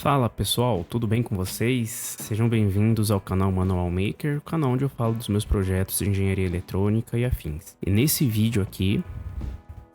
Fala pessoal, tudo bem com vocês? Sejam bem-vindos ao canal Manual Maker, o canal onde eu falo dos meus projetos de engenharia eletrônica e afins. E nesse vídeo aqui,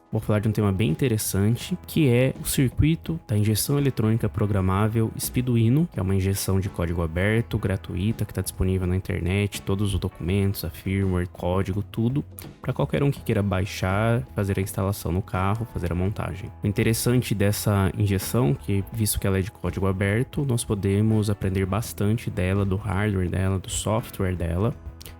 vou falar de um tema bem interessante, que é o circuito da injeção eletrônica programável Speeduino, que é uma injeção de código aberto, gratuita, que está disponível na internet, todos os documentos, a firmware, código, tudo, para qualquer um que queira baixar, fazer a instalação no carro, fazer a montagem. O interessante dessa injeção, que visto que ela é de código aberto, nós podemos aprender bastante dela, do hardware dela, do software dela,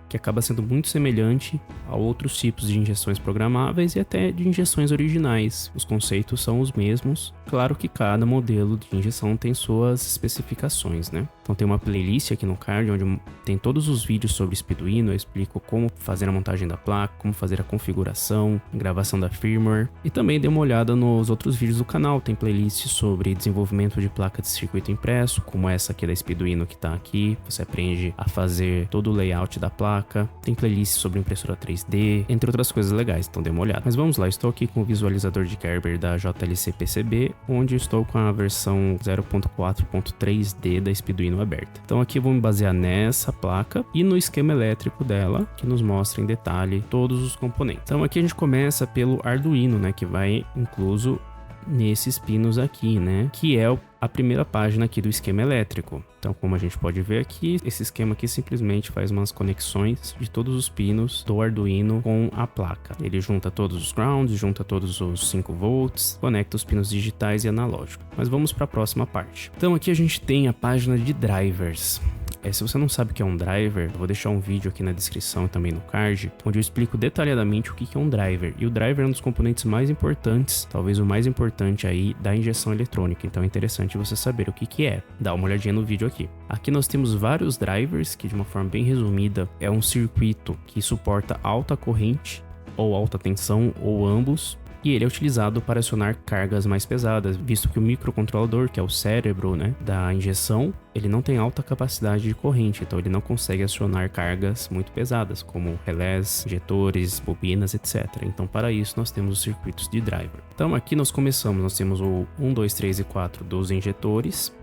que acaba sendo muito semelhante a outros tipos de injeções programáveis e até de injeções originais. Os conceitos são os mesmos, claro que cada modelo de injeção tem suas especificações, né? Então tem uma playlist aqui no card onde tem todos os vídeos sobre Speeduino, eu explico como fazer a montagem da placa, como fazer a configuração, gravação da firmware, e também dê uma olhada nos outros vídeos do canal, tem playlist sobre desenvolvimento de placa de circuito impresso, como essa aqui da Speeduino que tá aqui, você aprende a fazer todo o layout da placa, tem playlist sobre impressora 3D, entre outras coisas legais, então dê uma olhada. Mas vamos lá, estou aqui com o visualizador de Gerber da JLC PCB, onde estou com a versão 0.4.3D da Speeduino aberta. Então aqui eu vou me basear nessa placa e no esquema elétrico dela, que nos mostra em detalhe todos os componentes. Então aqui a gente começa pelo Arduino, né, que vai incluso nesses pinos aqui, né, que é a primeira página aqui do esquema elétrico. Então, como a gente pode ver aqui, esse esquema aqui simplesmente faz umas conexões de todos os pinos do Arduino com a placa. Ele junta todos os grounds, junta todos os 5 volts, conecta os pinos digitais e analógicos. Mas vamos para a próxima parte. Então, aqui a gente tem a página de drivers. Se você não sabe o que é um driver, eu vou deixar um vídeo aqui na descrição e também no card, onde eu explico detalhadamente o que é um driver. E o driver é um dos componentes mais importantes, talvez o mais importante aí da injeção eletrônica. Então é interessante você saber o que é. Dá uma olhadinha no vídeo aqui. Aqui nós temos vários drivers, que de uma forma bem resumida, é um circuito que suporta alta corrente, ou alta tensão, ou ambos. E ele é utilizado para acionar cargas mais pesadas, visto que o microcontrolador, que é o cérebro, né, da injeção, ele não tem alta capacidade de corrente, então ele não consegue acionar cargas muito pesadas, como relés, injetores, bobinas, etc. Então para isso nós temos os circuitos de driver. Então aqui nós temos o 1, 2, 3 e 4 dos injetores,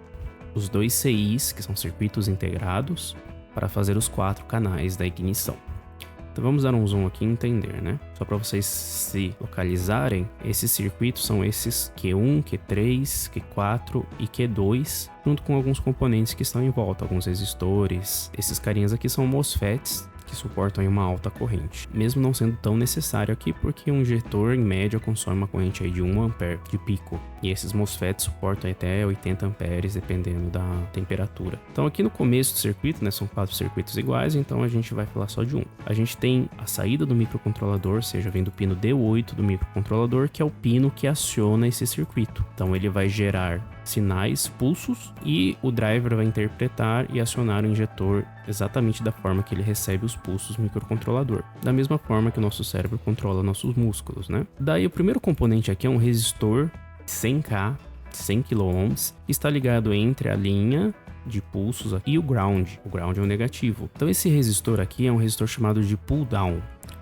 os 2 CIs, que são circuitos integrados, para fazer os 4 canais da ignição. Então vamos dar um zoom aqui e entender, né? Só para vocês se localizarem, esses circuitos são esses Q1, Q3, Q4 e Q2, junto com alguns componentes que estão em volta, alguns resistores. Esses carinhas aqui são MOSFETs, que suportam aí uma alta corrente, mesmo não sendo tão necessário aqui, porque um injetor em média consome uma corrente aí de 1 ampere de pico, e esses MOSFETs suportam até 80 amperes dependendo da temperatura. Então aqui no começo do circuito, né, são 4 circuitos iguais, então a gente vai falar só de um. A gente tem a saída do microcontrolador, seja vem do pino D8 do microcontrolador, que é o pino que aciona esse circuito. Então ele vai gerar sinais, pulsos, e o driver vai interpretar e acionar o injetor exatamente da forma que ele recebe os pulsos do microcontrolador, da mesma forma que o nosso cérebro controla nossos músculos, né? Daí o primeiro componente aqui é um resistor 100K, 100 kΩ, que está ligado entre a linha de pulsos e o ground. O ground é o negativo. Então esse resistor aqui é um resistor chamado de pull down,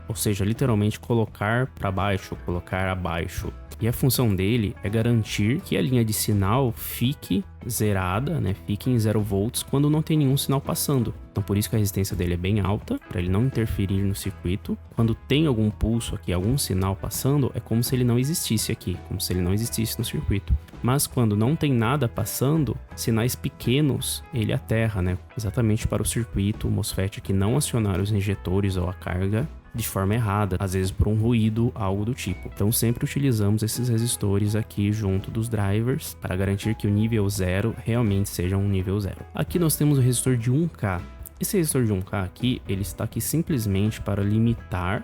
ou seja, literalmente colocar para baixo, colocar abaixo. E a função dele é garantir que a linha de sinal fique zerada, né? Fique em 0 volts quando não tem nenhum sinal passando. Então por isso que a resistência dele é bem alta, para ele não interferir no circuito. Quando tem algum pulso aqui, algum sinal passando, é como se ele não existisse aqui, como se ele não existisse no circuito. Mas quando não tem nada passando, sinais pequenos, ele aterra, né? Exatamente para o circuito, o MOSFET aqui não acionar os injetores ou a carga de forma errada, às vezes por um ruído, algo do tipo. Então sempre utilizamos esses resistores aqui junto dos drivers para garantir que o nível 0 realmente seja um nível 0. Aqui nós temos o resistor de 1K. Esse resistor de 1K aqui, ele está aqui simplesmente para limitar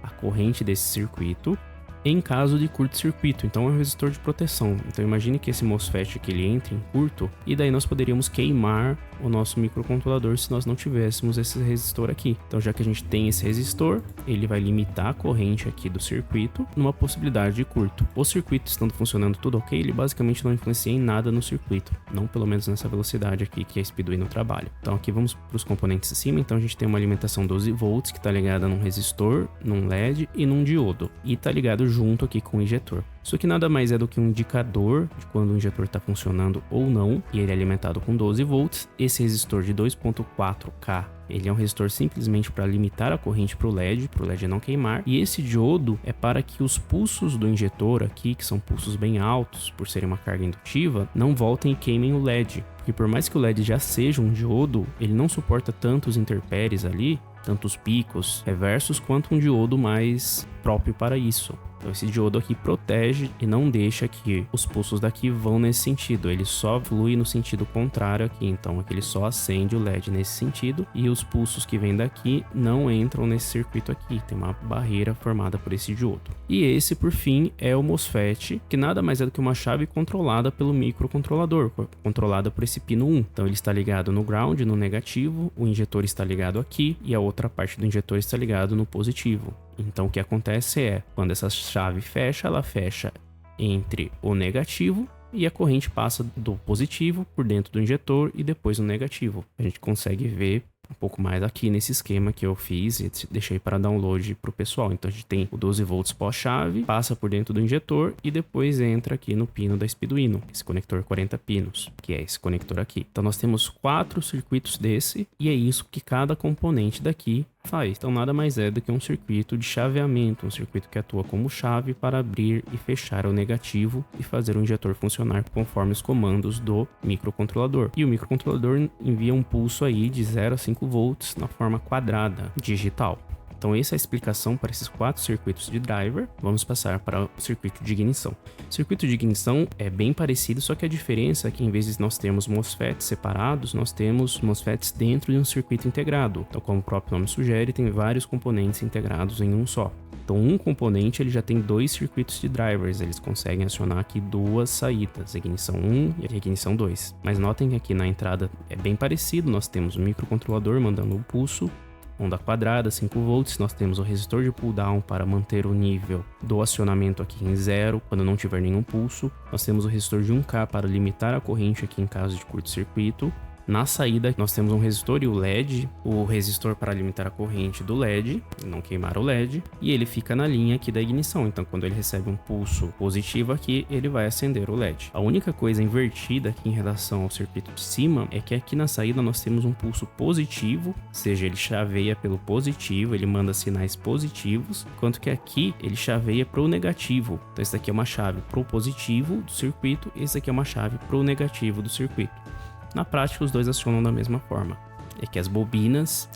a corrente desse circuito em caso de curto-circuito. Então é um resistor de proteção. Então imagine que esse MOSFET aqui ele entre em curto e daí nós poderíamos queimar o nosso microcontrolador se nós não tivéssemos esse resistor aqui. Então já que a gente tem esse resistor, ele vai limitar a corrente aqui do circuito numa possibilidade de curto. O circuito estando funcionando tudo ok, ele basicamente não influencia em nada no circuito, não pelo menos nessa velocidade aqui que a Speeduino trabalha. Então aqui vamos para os componentes de cima. Então a gente tem uma alimentação 12 volts que está ligada num resistor, num LED e num diodo, e está ligado junto aqui com o injetor. Isso aqui nada mais é do que um indicador de quando o injetor está funcionando ou não, e ele é alimentado com 12 volts. Esse resistor de 2.4K, ele é um resistor simplesmente para limitar a corrente para o LED não queimar. E esse diodo é para que os pulsos do injetor aqui, que são pulsos bem altos, por serem uma carga indutiva, não voltem e queimem o LED. Porque por mais que o LED já seja um diodo, ele não suporta tantos interpéries ali, tantos picos reversos, quanto um diodo mais próprio para isso. Então esse diodo aqui protege e não deixa que os pulsos daqui vão nesse sentido, ele só flui no sentido contrário aqui, então aqui ele só acende o LED nesse sentido e os pulsos que vêm daqui não entram nesse circuito aqui, tem uma barreira formada por esse diodo. E esse, por fim, é o MOSFET, que nada mais é do que uma chave controlada pelo microcontrolador, controlada por esse pino 1. Então ele está ligado no ground, no negativo, o injetor está ligado aqui e a outra parte do injetor está ligado no positivo. Então o que acontece é, quando essa chave fecha, ela fecha entre o negativo e a corrente passa do positivo por dentro do injetor e depois no negativo. A gente consegue ver um pouco mais aqui nesse esquema que eu fiz e deixei para download para o pessoal. Então a gente tem o 12 volts pós-chave, passa por dentro do injetor e depois entra aqui no pino da Speeduino, esse conector 40 pinos, que é esse conector aqui. Então nós temos 4 circuitos desse e é isso que cada componente daqui faz. Então nada mais é do que um circuito de chaveamento, um circuito que atua como chave para abrir e fechar o negativo e fazer o injetor funcionar conforme os comandos do microcontrolador. E o microcontrolador envia um pulso aí de 0 a 5 volts na forma quadrada digital. Então essa é a explicação para esses 4 circuitos de driver. Vamos passar para o circuito de ignição. O circuito de ignição é bem parecido, só que a diferença é que em vez de nós termos MOSFETs separados, nós temos MOSFETs dentro de um circuito integrado. Então, como o próprio nome sugere, tem vários componentes integrados em um só. Então um componente ele já tem 2 circuitos de drivers, eles conseguem acionar aqui 2 saídas, a ignição 1 e a ignição 2. Mas notem que aqui na entrada é bem parecido, nós temos o microcontrolador mandando o pulso, onda quadrada, 5 volts, nós temos o resistor de pull down para manter o nível do acionamento aqui em 0, quando não tiver nenhum pulso. Nós temos o resistor de 1K para limitar a corrente aqui em caso de curto-circuito. Na saída, nós temos um resistor e o LED, o resistor para limitar a corrente do LED, não queimar o LED, e ele fica na linha aqui da ignição, então quando ele recebe um pulso positivo aqui, ele vai acender o LED. A única coisa invertida aqui em relação ao circuito de cima é que aqui na saída nós temos um pulso positivo, ou seja, ele chaveia pelo positivo, ele manda sinais positivos, enquanto que aqui ele chaveia para o negativo. Então esse aqui é uma chave para o positivo do circuito, esse aqui é uma chave para o negativo do circuito. Na prática, os dois acionam da mesma forma. É que as bobinas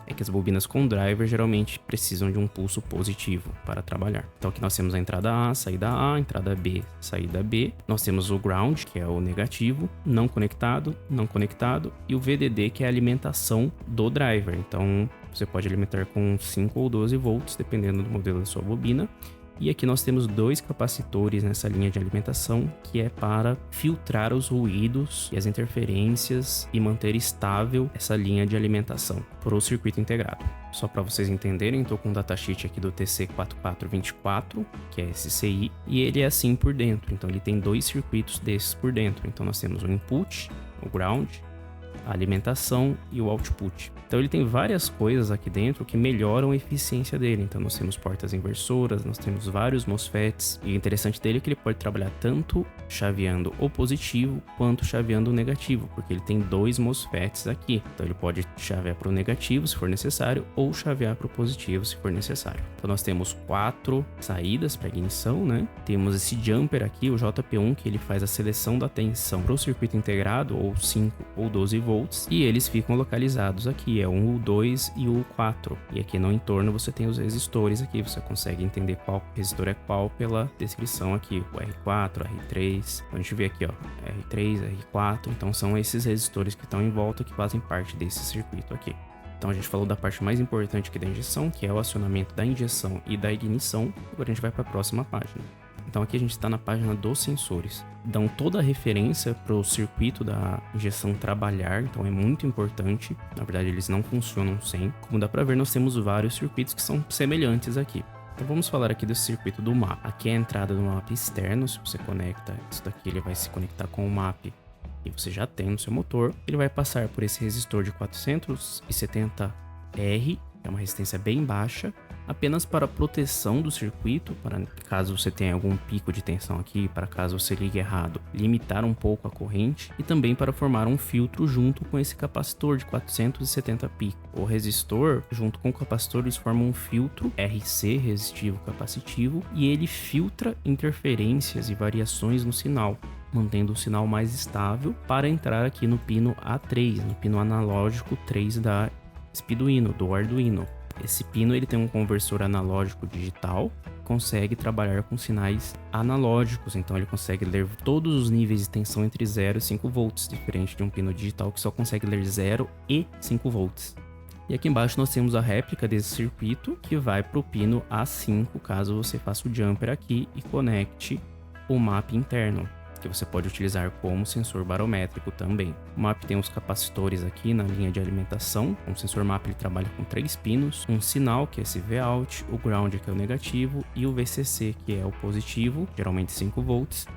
com driver geralmente precisam de um pulso positivo para trabalhar. Então aqui nós temos a entrada A, entrada B, saída B. Nós temos o ground, que é o negativo, não conectado, e o VDD, que é a alimentação do driver. Então você pode alimentar com 5 ou 12 volts, dependendo do modelo da sua bobina. E aqui nós temos 2 capacitores nessa linha de alimentação, que é para filtrar os ruídos e as interferências e manter estável essa linha de alimentação para o circuito integrado. Só para vocês entenderem, estou com um datasheet aqui do TC4424, que é esse CI, e ele é assim por dentro. Então ele tem 2 circuitos desses por dentro. Então nós temos o input, o ground, a alimentação e o output. Então ele tem várias coisas aqui dentro que melhoram a eficiência dele. Então nós temos portas inversoras, nós temos vários MOSFETs. E o interessante dele é que ele pode trabalhar tanto chaveando o positivo quanto chaveando o negativo, porque ele tem 2 MOSFETs aqui. Então ele pode chavear para o negativo se for necessário ou chavear para o positivo se for necessário. Então nós temos 4 saídas para ignição, né? Temos esse jumper aqui, o JP1, que ele faz a seleção da tensão para o circuito integrado, ou 5 ou 12 volts, e eles ficam localizados aqui. É o 2 e o 4. E aqui no entorno você tem os resistores aqui. Você consegue entender qual resistor é qual pela descrição aqui. O R4, R3. Então a gente vê aqui, ó, R3, R4. Então são esses resistores que estão em volta que fazem parte desse circuito aqui. Então a gente falou da parte mais importante aqui da injeção, que é o acionamento da injeção e da ignição. Agora a gente vai para a próxima página. Então aqui a gente está na página dos sensores. Dão toda a referência para o circuito da injeção trabalhar, então é muito importante. Na verdade eles não funcionam sem. Como dá para ver, nós temos vários circuitos que são semelhantes aqui. Então vamos falar aqui desse circuito do MAP. Aqui é a entrada do MAP externo. Se você conecta isso daqui, ele vai se conectar com o MAP e você já tem no seu motor. Ele vai passar por esse resistor de 470R é uma resistência bem baixa, apenas para proteção do circuito, para caso você tenha algum pico de tensão aqui, para caso você ligue errado, limitar um pouco a corrente, e também para formar um filtro junto com esse capacitor de 470 picos. O resistor, junto com o capacitor, eles formam um filtro RC, resistivo capacitivo, e ele filtra interferências e variações no sinal, mantendo o sinal mais estável para entrar aqui no pino A3, no pino analógico 3 da Speeduino, do Arduino. Esse pino ele tem um conversor analógico digital, consegue trabalhar com sinais analógicos, então ele consegue ler todos os níveis de tensão entre 0 e 5 volts, diferente de um pino digital que só consegue ler 0 e 5 volts. E aqui embaixo nós temos a réplica desse circuito que vai para o pino A5, caso você faça o jumper aqui e conecte o MAP interno, que você pode utilizar como sensor barométrico também. O MAP tem os capacitores aqui na linha de alimentação. O sensor MAP ele trabalha com 3 pinos, um sinal que é esse Vout, o ground que é o negativo e o VCC que é o positivo, geralmente 5 volts.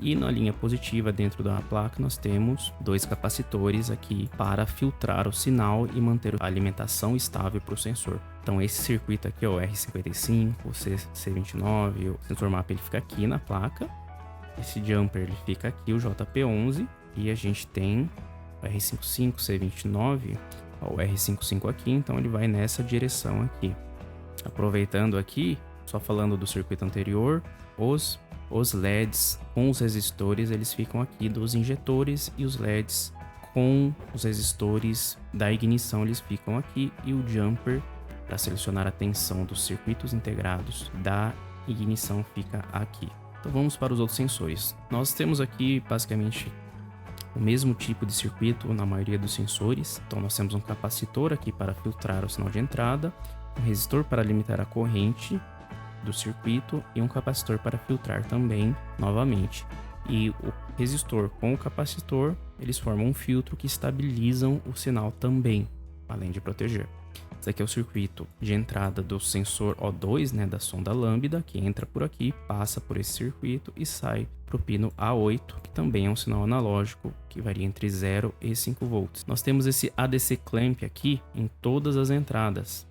E na linha positiva dentro da placa nós temos 2 capacitores aqui para filtrar o sinal e manter a alimentação estável para o sensor. Então esse circuito aqui é o R55, o C29, o sensor MAP ele fica aqui na placa. Esse jumper ele fica aqui, o JP11, e a gente tem o R55, C29, o R55 aqui, então ele vai nessa direção aqui. Aproveitando aqui, só falando do circuito anterior, os LEDs com os resistores, eles ficam aqui dos injetores, e os LEDs com os resistores da ignição, eles ficam aqui, e o jumper para selecionar a tensão dos circuitos integrados da ignição fica aqui. Então vamos para os outros sensores. Nós temos aqui basicamente o mesmo tipo de circuito na maioria dos sensores. Então nós temos um capacitor aqui para filtrar o sinal de entrada, um resistor para limitar a corrente do circuito e um capacitor para filtrar também novamente. E o resistor com o capacitor, eles formam um filtro que estabilizam o sinal também, além de proteger. Esse aqui é o circuito de entrada do sensor O2, né, da sonda lambda, que entra por aqui, passa por esse circuito e sai para o pino A8, que também é um sinal analógico, que varia entre 0 e 5 volts. Nós temos esse ADC clamp aqui em todas as entradas.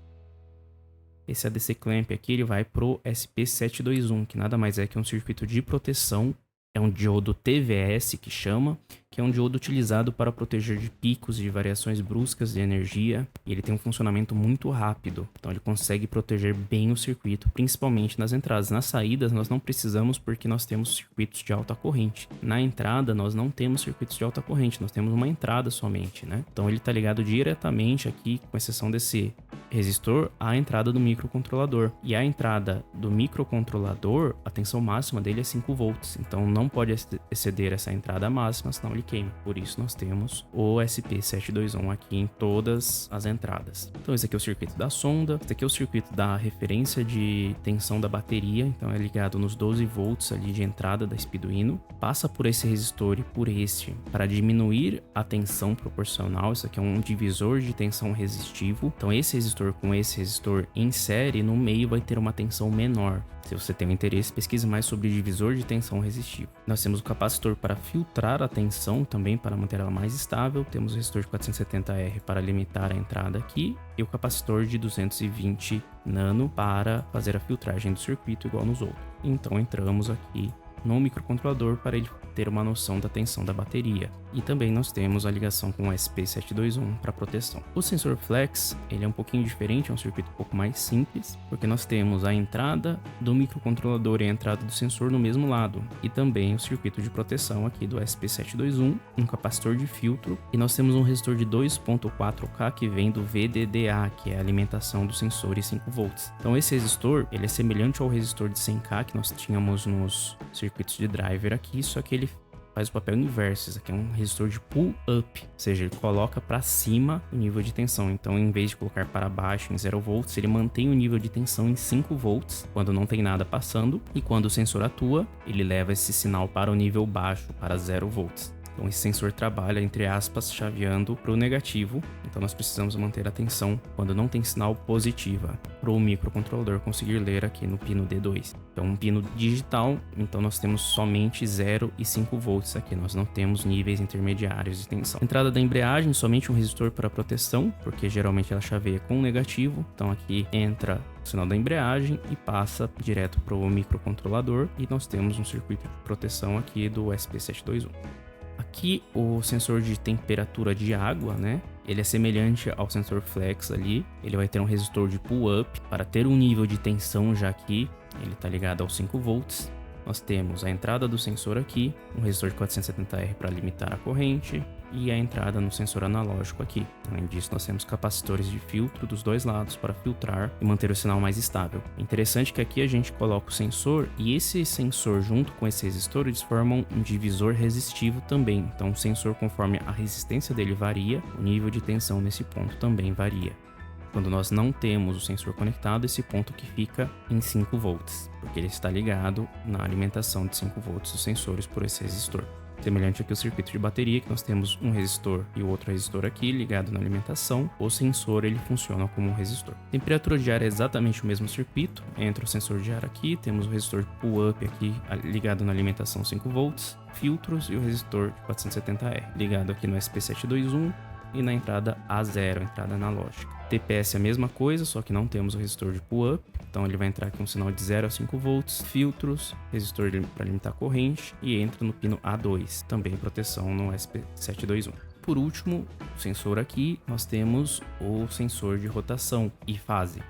Esse ADC clamp aqui ele vai para o SP721, que nada mais é que um circuito de proteção. É um diodo TVS que chama, que é um diodo utilizado para proteger de picos e de variações bruscas de energia. E ele tem um funcionamento muito rápido, então ele consegue proteger bem o circuito, principalmente nas entradas. Nas saídas nós não precisamos porque nós temos circuitos de alta corrente. Na entrada nós não temos circuitos de alta corrente, nós temos uma entrada somente, né? Então ele está ligado diretamente aqui, com exceção desse resistor, à entrada do microcontrolador. E a entrada do microcontrolador, a tensão máxima dele é 5 volts, então não pode exceder essa entrada máxima, senão ele queima. Por isso nós temos o SP721 aqui em todas as entradas. Então esse aqui é o circuito da sonda, esse aqui é o circuito da referência de tensão da bateria, então é ligado nos 12 volts ali de entrada da Speeduino, passa por esse resistor e por este para diminuir a tensão proporcional. Isso aqui é um divisor de tensão resistivo, então esse resistor com esse resistor em série, no meio vai ter uma tensão menor. Se você tem um interesse, pesquise mais sobre divisor de tensão resistivo. Nós temos o capacitor para filtrar a tensão também, para manter ela mais estável. Temos o resistor de 470R para limitar a entrada aqui. E o capacitor de 220 nano para fazer a filtragem do circuito igual nos outros. Então entramos aqui no microcontrolador para ele ter uma noção da tensão da bateria. E também nós temos a ligação com o SP721 para proteção. O sensor flex, ele é um pouquinho diferente, é um circuito um pouco mais simples, porque nós temos a entrada do microcontrolador e a entrada do sensor no mesmo lado, e também o circuito de proteção aqui do SP721, um capacitor de filtro, e nós temos um resistor de 2.4K que vem do VDDA, que é a alimentação do sensor e 5 volts. Então esse resistor, ele é semelhante ao resistor de 100K que nós tínhamos nos circuitos de driver aqui, só que ele faz o papel inverso. Isso aqui é um resistor de pull-up, ou seja, ele coloca para cima o nível de tensão. Então, em vez de colocar para baixo em 0 volts, ele mantém o nível de tensão em 5 volts quando não tem nada passando, e quando o sensor atua, ele leva esse sinal para o nível baixo, para 0 volts. Então esse sensor trabalha, entre aspas, chaveando para o negativo. Então nós precisamos manter a tensão quando não tem sinal positiva, para o microcontrolador conseguir ler aqui no pino D2. Então um pino digital, então nós temos somente 0 e 5 volts aqui, nós não temos níveis intermediários de tensão. Entrada da embreagem, somente um resistor para proteção, porque geralmente ela chaveia com negativo. Então aqui entra o sinal da embreagem e passa direto para o microcontrolador, e nós temos um circuito de proteção aqui do SP721. Aqui o sensor de temperatura de água, né? Ele é semelhante ao sensor flex ali. Ele vai ter um resistor de pull-up para ter um nível de tensão já aqui. Ele está ligado aos 5 volts. Nós temos a entrada do sensor aqui, um resistor de 470R para limitar a corrente e a entrada no sensor analógico aqui. Além disso, nós temos capacitores de filtro dos dois lados para filtrar e manter o sinal mais estável. Interessante que aqui a gente coloca o sensor e esse sensor junto com esse resistor eles formam um divisor resistivo também. Então o sensor, conforme a resistência dele varia, o nível de tensão nesse ponto também varia. Quando nós não temos o sensor conectado, esse ponto que fica em 5 volts, porque ele está ligado na alimentação de 5 volts dos sensores por esse resistor. Semelhante aqui ao circuito de bateria, que nós temos um resistor e o outro resistor aqui ligado na alimentação, o sensor ele funciona como um resistor. Temperatura de ar é exatamente o mesmo circuito, entra o sensor de ar aqui, temos o resistor pull-up aqui ligado na alimentação 5 volts, filtros e o resistor de 470R ligado aqui no SP721 e na entrada A0, entrada analógica. TPS é a mesma coisa, só que não temos o resistor de pull-up, então ele vai entrar aqui um sinal de 0 a 5 volts, filtros, resistor para limitar a corrente e entra no pino A2, também proteção no SP721. Por último, o sensor aqui, nós temos o sensor de rotação e fase.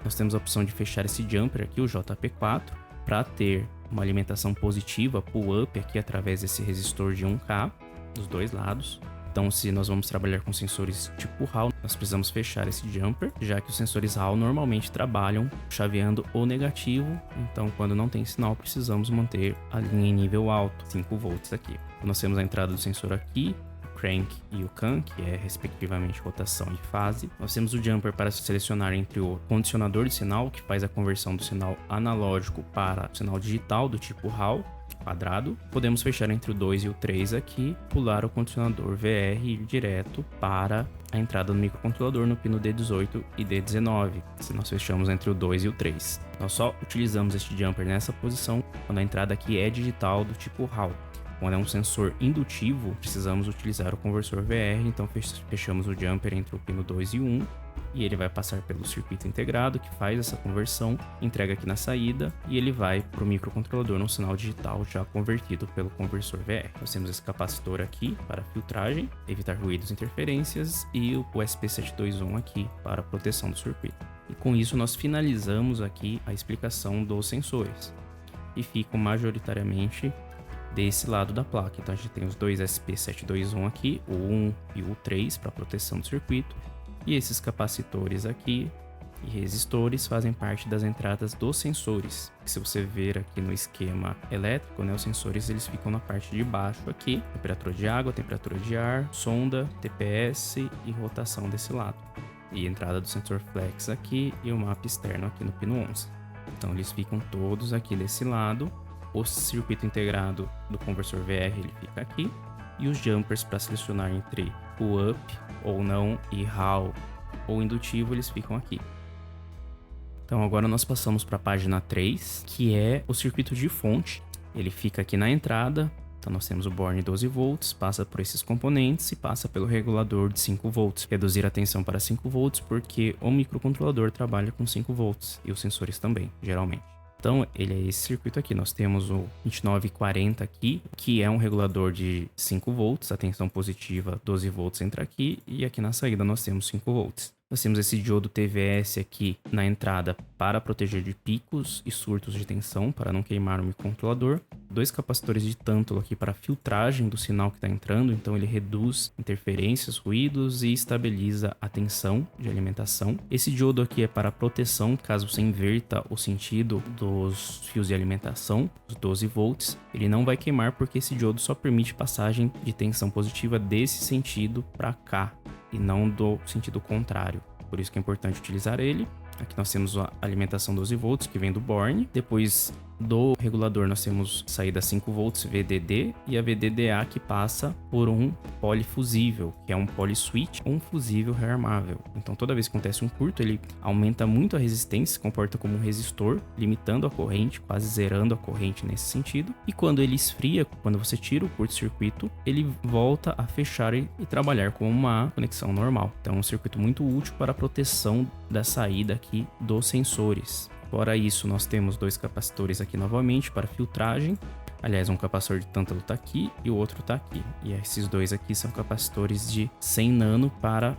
Nós temos a opção de fechar esse jumper aqui, o JP4, para ter uma alimentação positiva pull-up aqui através desse resistor de 1K dos dois lados. Então, se nós vamos trabalhar com sensores tipo Hall, nós precisamos fechar esse jumper, já que os sensores Hall normalmente trabalham chaveando o negativo. Então, quando não tem sinal, precisamos manter a linha em nível alto, 5 volts aqui. Nós temos a entrada do sensor aqui, o crank e o CAN, que é respectivamente rotação e fase. Nós temos o jumper para selecionar entre o condicionador de sinal, que faz a conversão do sinal analógico para o sinal digital do tipo Hall, quadrado. Podemos fechar entre o 2 e o 3 aqui, pular o condicionador VR e ir direto para a entrada do microcontrolador no pino D18 e D19, se nós fechamos entre o 2 e o 3. Nós só utilizamos este jumper nessa posição quando a entrada aqui é digital do tipo Hall. Quando é um sensor indutivo, precisamos utilizar o conversor VR, então fechamos o jumper entre o pino 2 e 1, e ele vai passar pelo circuito integrado que faz essa conversão, entrega aqui na saída e ele vai para o microcontrolador no sinal digital já convertido pelo conversor VR. Nós temos esse capacitor aqui para filtragem, evitar ruídos e interferências, e o SP721 aqui para proteção do circuito. E com isso nós finalizamos aqui a explicação dos sensores e ficam majoritariamente desse lado da placa. Então a gente tem os dois SP721 aqui, o 1 e o 3 para proteção do circuito, e esses capacitores aqui e resistores fazem parte das entradas dos sensores. Se você ver aqui no esquema elétrico, né, os sensores eles ficam na parte de baixo aqui, temperatura de água, temperatura de ar, sonda, TPS e rotação desse lado. E entrada do sensor flex aqui e o mapa externo aqui no pino 11. Então eles ficam todos aqui desse lado. O circuito integrado do conversor VR ele fica aqui, e os jumpers para selecionar entre pull-up ou não e Hall ou indutivo eles ficam aqui. Então agora nós passamos para a página 3, que é o circuito de fonte. Ele fica aqui na entrada, então nós temos o borne 12 volts, passa por esses componentes e passa pelo regulador de 5 volts. Reduzir a tensão para 5 volts porque o microcontrolador trabalha com 5 volts e os sensores também, geralmente. Então, ele é esse circuito aqui. Nós temos o 2940 aqui, que é um regulador de 5 volts, a tensão positiva 12 volts entra aqui, e aqui na saída nós temos 5 volts. Nós temos esse diodo TVS aqui na entrada para proteger de picos e surtos de tensão, para não queimar o microcontrolador. Dois capacitores de tântalo aqui para filtragem do sinal que está entrando, então ele reduz interferências, ruídos e estabiliza a tensão de alimentação. Esse diodo aqui é para proteção, caso você inverta o sentido dos fios de alimentação, os 12 volts. Ele não vai queimar porque esse diodo só permite passagem de tensão positiva desse sentido para cá, e não do sentido contrário. Por isso que é importante utilizar ele. Aqui nós temos a alimentação 12 volts que vem do Born. Depois do regulador nós temos saída 5 volts VDD e a VDDA que passa por um polifusível, que é um polyswitch ou um fusível rearmável. Então toda vez que acontece um curto, ele aumenta muito a resistência, se comporta como um resistor, limitando a corrente, quase zerando a corrente nesse sentido. E quando ele esfria, quando você tira o curto-circuito, ele volta a fechar e trabalhar como uma conexão normal. Então é um circuito muito útil para a proteção da saída aqui dos sensores. Fora isso, nós temos 2 capacitores aqui novamente para filtragem. Aliás, um capacitor de tântalo está aqui e o outro está aqui. E esses 2 aqui são capacitores de 100 nano para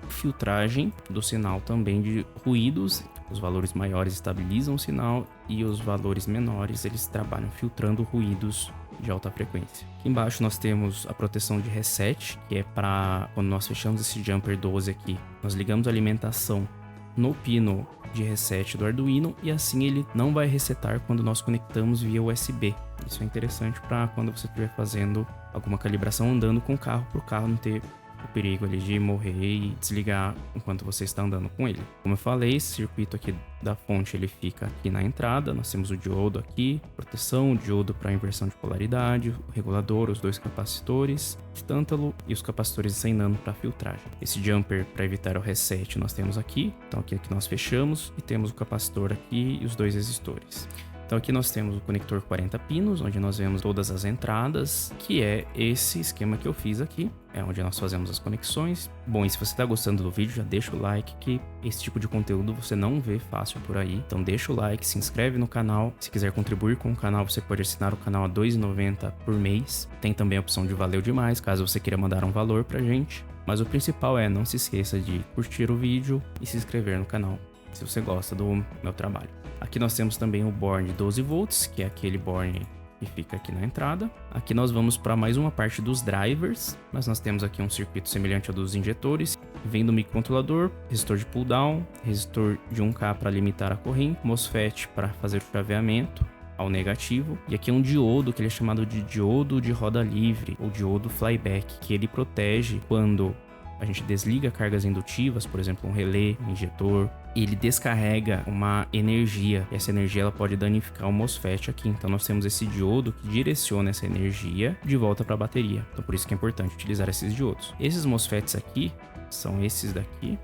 filtragem do sinal também de ruídos. Os valores maiores estabilizam o sinal e os valores menores eles trabalham filtrando ruídos de alta frequência. Aqui embaixo nós temos a proteção de reset, que é para quando nós fechamos esse jumper 12 aqui, nós ligamos a alimentação no pino de reset do Arduino e assim ele não vai resetar quando nós conectamos via USB. Isso é interessante para quando você estiver fazendo alguma calibração andando com o carro, para o carro não ter o perigo ali de morrer e desligar enquanto você está andando com ele. Como eu falei, esse circuito aqui da fonte ele fica aqui na entrada, nós temos o diodo aqui, proteção, o diodo para inversão de polaridade, o regulador, os 2 capacitores de tântalo e os capacitores de 100 nano para filtragem. Esse jumper para evitar o reset nós temos aqui, então aqui nós fechamos e temos o capacitor aqui e os 2 resistores. Então aqui nós temos o conector 40 pinos, onde nós vemos todas as entradas, que é esse esquema que eu fiz aqui, é onde nós fazemos as conexões. Bom, e se você está gostando do vídeo, já deixa o like, que esse tipo de conteúdo você não vê fácil por aí. Então deixa o like, se inscreve no canal. Se quiser contribuir com o canal, você pode assinar o canal a R$ 2,90 por mês. Tem também a opção de valeu demais, caso você queira mandar um valor pra gente. Mas o principal é, não se esqueça de curtir o vídeo e se inscrever no canal, se você gosta do meu trabalho. Aqui nós temos também o Born de 12 volts, que é aquele Born que fica aqui na entrada. Aqui nós vamos para mais uma parte dos drivers, mas nós temos aqui um circuito semelhante ao dos injetores. Vem do microcontrolador, resistor de pull down, resistor de 1K para limitar a corrente, MOSFET para fazer o chaveamento ao negativo. E aqui é um diodo que ele é chamado de diodo de roda livre ou diodo flyback, que ele protege quando a gente desliga cargas indutivas, por exemplo, um relé, um injetor, e ele descarrega uma energia. E essa energia ela pode danificar o MOSFET aqui. Então nós temos esse diodo que direciona essa energia de volta para a bateria. Então por isso que é importante utilizar esses diodos. Esses MOSFETs aqui são esses daqui.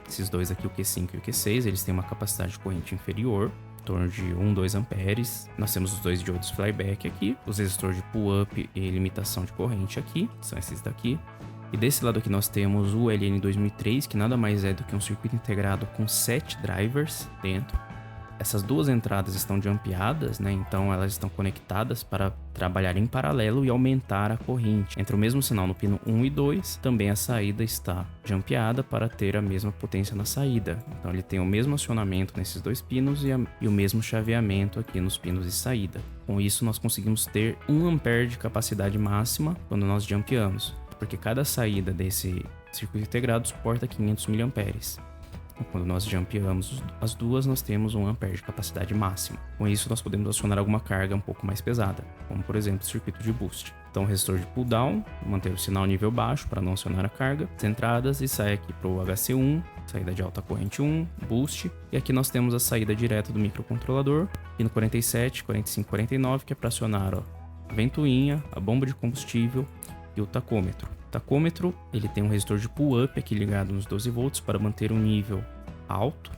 Esses 2 aqui, o Q5 e o Q6, eles têm uma capacidade de corrente inferior, em torno de 1, 2 amperes. Nós temos os 2 diodos flyback aqui, os resistores de pull-up e limitação de corrente aqui, são esses daqui. E desse lado aqui nós temos o LN2003, que nada mais é do que um circuito integrado com 7 drivers dentro. Essas 2 entradas estão jumpeadas, né? Então elas estão conectadas para trabalhar em paralelo e aumentar a corrente. Entre o mesmo sinal no pino 1 e 2, também a saída está jumpeada para ter a mesma potência na saída. Então ele tem o mesmo acionamento nesses 2 pinos e o mesmo chaveamento aqui nos pinos de saída. Com isso nós conseguimos ter 1 ampere de capacidade máxima quando nós jumpeamos, porque cada saída desse circuito integrado suporta 500 mA. Quando nós jumpeamos as duas, nós temos 1 ampere de capacidade máxima. Com isso, nós podemos acionar alguma carga um pouco mais pesada, como por exemplo o circuito de boost. Então, o resistor de pull down, manter o sinal nível baixo para não acionar a carga, as entradas e sai aqui para o HC1, saída de alta corrente 1, boost. E aqui nós temos a saída direta do microcontrolador, pino 47, 45, 49, que é para acionar a ventoinha, a bomba de combustível e o tacômetro. O tacômetro, ele tem um resistor de pull-up aqui ligado nos 12 volts para manter um nível alto,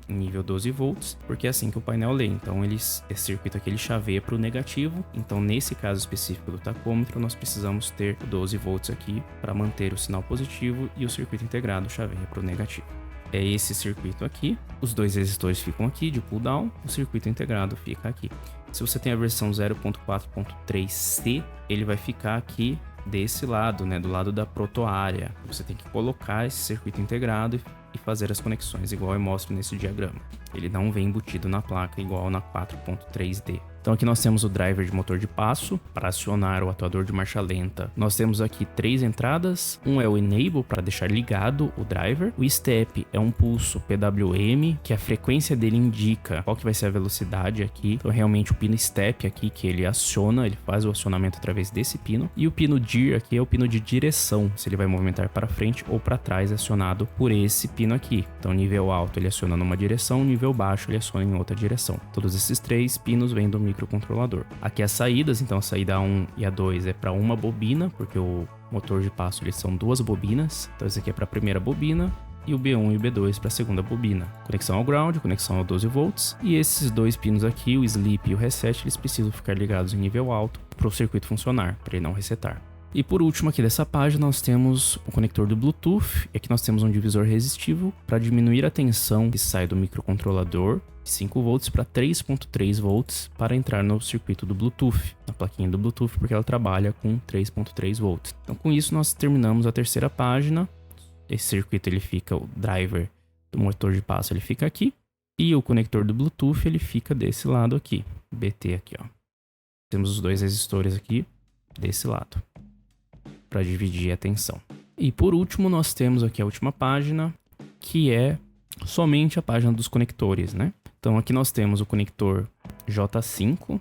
nível 12 volts, porque é assim que o painel lê. Então esse circuito aqui ele chaveia para o negativo. Então nesse caso específico do tacômetro, nós precisamos ter 12 volts aqui para manter o sinal positivo e o circuito integrado chaveia para o negativo. É esse circuito aqui, os 2 resistores ficam aqui de pull down, o circuito integrado fica aqui. Se você tem a versão 0.4.3C, ele vai ficar aqui desse lado, né, do lado da protoárea. Você tem que colocar esse circuito integrado e fazer as conexões igual eu mostro nesse diagrama. Ele não vem embutido na placa igual na 4.3D. Então aqui nós temos o driver de motor de passo para acionar o atuador de marcha lenta. Nós temos aqui 3 entradas. Um é o enable para deixar ligado o driver. O step é um pulso PWM, que a frequência dele indica qual que vai ser a velocidade aqui. Então realmente o pino step aqui que ele aciona, ele faz o acionamento através desse pino. E o pino dir aqui é o pino de direção, se ele vai movimentar para frente ou para trás, acionado por esse pino aqui. Então nível alto ele aciona numa direção, nível baixo ele aciona em outra direção. Todos esses 3 pinos vêm do microcontrolador. Aqui as saídas, então a saída A1 e A2 é para uma bobina, porque o motor de passo eles são 2 bobinas. Então esse aqui é para a primeira bobina e o B1 e o B2 para a segunda bobina. Conexão ao ground, conexão ao 12 volts. E esses 2 pinos aqui, o sleep e o reset, eles precisam ficar ligados em nível alto para o circuito funcionar, para ele não resetar. E por último aqui dessa página nós temos o conector do Bluetooth. E aqui nós temos um divisor resistivo para diminuir a tensão que sai do microcontrolador de 5 volts para 3.3 volts para entrar no circuito do Bluetooth, na plaquinha do Bluetooth, porque ela trabalha com 3.3 volts. Então com isso nós terminamos a terceira página. Esse circuito ele fica, o driver do motor de passo ele fica aqui. E o conector do Bluetooth ele fica desse lado aqui, BT aqui, ó. Temos os 2 resistores aqui desse lado, para dividir a tensão. E por último nós temos aqui a última página, que é somente a página dos conectores, né? Então aqui nós temos o conector J5,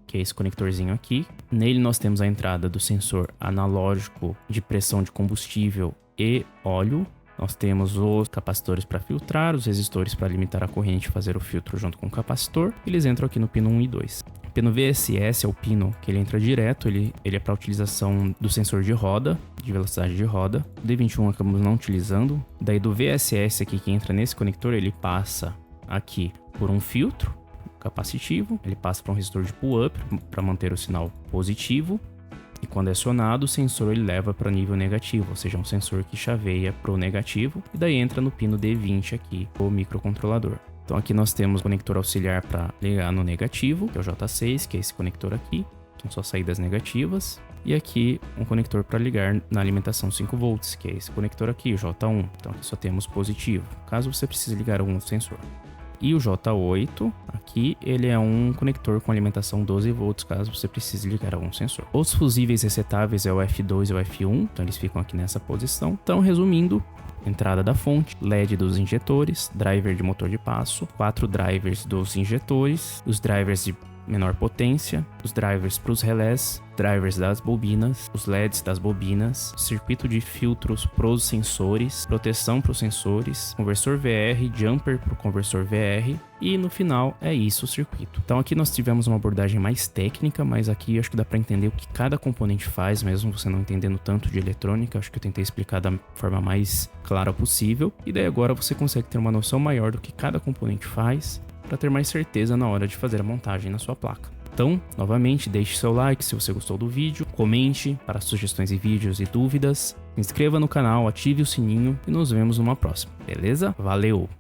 que é esse conectorzinho aqui. Nele nós temos a entrada do sensor analógico de pressão de combustível e óleo. Nós temos os capacitores para filtrar, os resistores para limitar a corrente e fazer o filtro junto com o capacitor. Eles entram aqui no pino 1 e 2. O pino VSS é o pino que ele entra direto, ele é para utilização do sensor de roda, de velocidade de roda. O D21 acabamos não utilizando. Daí do VSS aqui que entra nesse conector, ele passa aqui por um filtro capacitivo, ele passa para um resistor de pull-up para manter o sinal positivo. E quando é acionado, o sensor ele leva para nível negativo, ou seja, um sensor que chaveia para o negativo. E daí entra no pino D20 aqui, o microcontrolador. Então aqui nós temos o conector auxiliar para ligar no negativo, que é o J6, que é esse conector aqui. São só saídas negativas. E aqui um conector para ligar na alimentação 5 volts, que é esse conector aqui, o J1. Então aqui só temos positivo, caso você precise ligar algum sensor. E o J8, aqui, ele é um conector com alimentação 12 volts, caso você precise ligar algum sensor. Os fusíveis resetáveis é o F2 e o F1, então eles ficam aqui nessa posição. Então, resumindo, entrada da fonte, LED dos injetores, driver de motor de passo, 4 drivers dos injetores, os drivers de menor potência, os drivers para os relés, drivers das bobinas, os LEDs das bobinas, circuito de filtros para os sensores, proteção para os sensores, conversor VR, jumper para o conversor VR e no final é isso o circuito. Então aqui nós tivemos uma abordagem mais técnica, mas aqui acho que dá para entender o que cada componente faz, mesmo você não entendendo tanto de eletrônica. Acho que eu tentei explicar da forma mais clara possível e daí agora você consegue ter uma noção maior do que cada componente faz, para ter mais certeza na hora de fazer a montagem na sua placa. Então, novamente, deixe seu like se você gostou do vídeo, comente para sugestões de vídeos e dúvidas, se inscreva no canal, ative o sininho e nos vemos numa próxima, beleza? Valeu!